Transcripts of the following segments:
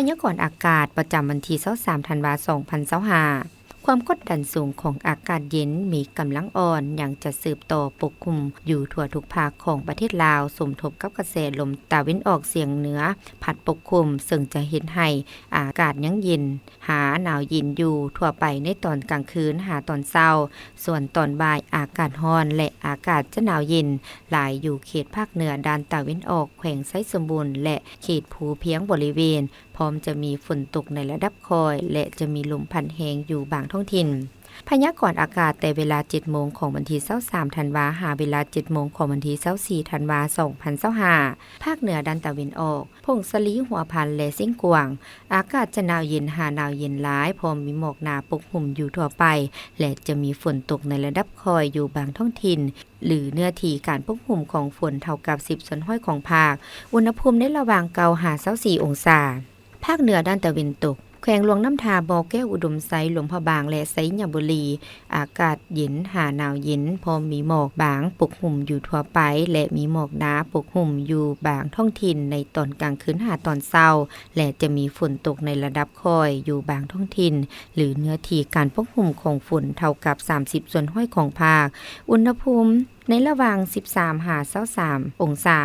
พยากรณ์อากาศประจำวันที่23ธันวาคม2025ความกดดันสูงของอากาศเย็นมีกำลังอ่อนยังจะสืบต่อปกคลุมอยู่ทั่วทุกภาคของประเทศลาวสมทบกับกระแสลมตะวันออกเฉียงเหนือพัดปกคลุมซึ่งจะเห็นให้อากาศยังเย็นหาหนาวเย็นอยู่ทั่วไปในตอนกลางคืนหาตอนเช้าส่วนตอนบ่ายอากาศร้อนและอากาศจะหนาวเย็นหลายอยู่เขตภาคเหนือด้านตะวันออกแขวงไซสมบูรณ์และเขตภูเพียงบริเวณพร้อมจะมีฝนตกในระดับคอยและจะมีลมพัดแรงอยู่บางท้องถิ่นพยากรณ์อากาศแต่เวลา 7 โมงของวันที่23ธันวาคมหาเวลา 7 โมงของวันที่24ธันวาคม2025ภาคเหนือด้านตะวันออกพงสลีหัวพันและซิ่งกวางอากาศจะหนาวเย็นหาหนาวเย็นหลายพร้อมมีหมอกหนาปกคลุมอยู่ทั่วไปและจะมีฝนตกในระดับคอยอยู่บางท้องถิ่นหรือเนื้อที่การปกคลุมของฝนเท่ากับ10ส่วนห้อยของภาคอุณหภูมิในระหว่างเกาหา24องศาภาคเหนือด้านตะวันตกแขวงหลวงน้ำทาบ่อแก้วอุดมไซหลวงพะบางและไซญบุรีอากาศเย็นหาหนาวเย็นพร้อมมีหมอกบางปกคลุมอยู่ทั่วไปและมีหมอกหนาปกคลุมอยู่บางท้องถิ่นในตอนกลางคืนหาตอนเช้าและจะมีฝนตกในระดับคอยอยู่บางท้องถิ่นหรือเนื้อที่การปกคลุมของฝนเท่ากับ30ส่วนห้อยของภาคอุณหภูมิในระหว่าง13หา23องศา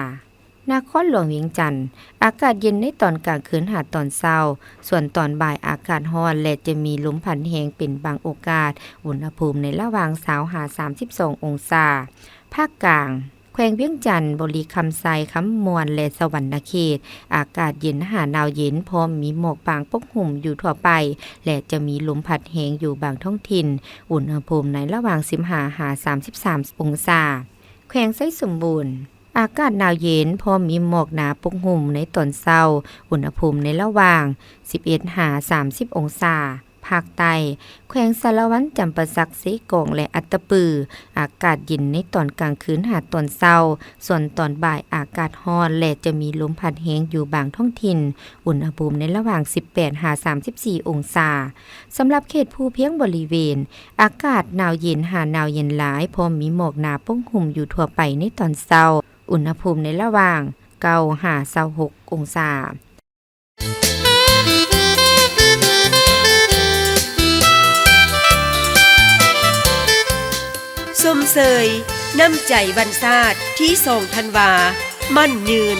นครหลวงเวียงจันทน์อากาศเย็นในตอนกลางคืนหาตอนเช้าส่วนตอนบ่ายอากาศร้อนและจะมีลมพัดแรงเป็นบางโอกาสอุณหภูมิในระหว่าง20หา32องศาภาคกลางแขวงเวียงจันทน์บริคำไซคำมวนและสวรรณเขตอากาศเย็นหาหนาวเย็นพร้อมมีหมอกบางปกคลุมอยู่ทั่วไปและจะมีลมพัดแรงอยู่บางท้องถิ่นอุณหภูมิในระหว่าง15หา33องศาแขวงไซสมบูรณ์อากาศหนาวเย็นพอมีหมอกหนาปกคลุมในตอนเช้าอุณหภูมิในระหว่าง11หา30องศาภาคใต้แขวงสารวันจำปาสักเสกงและอัตตปืออากาศเย็นในตอนกลางคืนหาตอนเช้าส่วนตอนบ่ายอากาศร้อนและจะมีลมพัดแรงอยู่บางท้องถิ่นอุณหภูมิในระหว่าง18หา34องศาสำหรับเขตภูเพียงบริเวณอากาศหนาวเย็นหาหนาวเย็นหลายพร้อมมีหมอกหนาปกคลุมอยู่ทั่วไปในตอนเช้าอุณหภูมิในระหว่าง9หา26องศาส้มเสยน้ำใจบรรซาดที่ส่งธันวามั่นยืน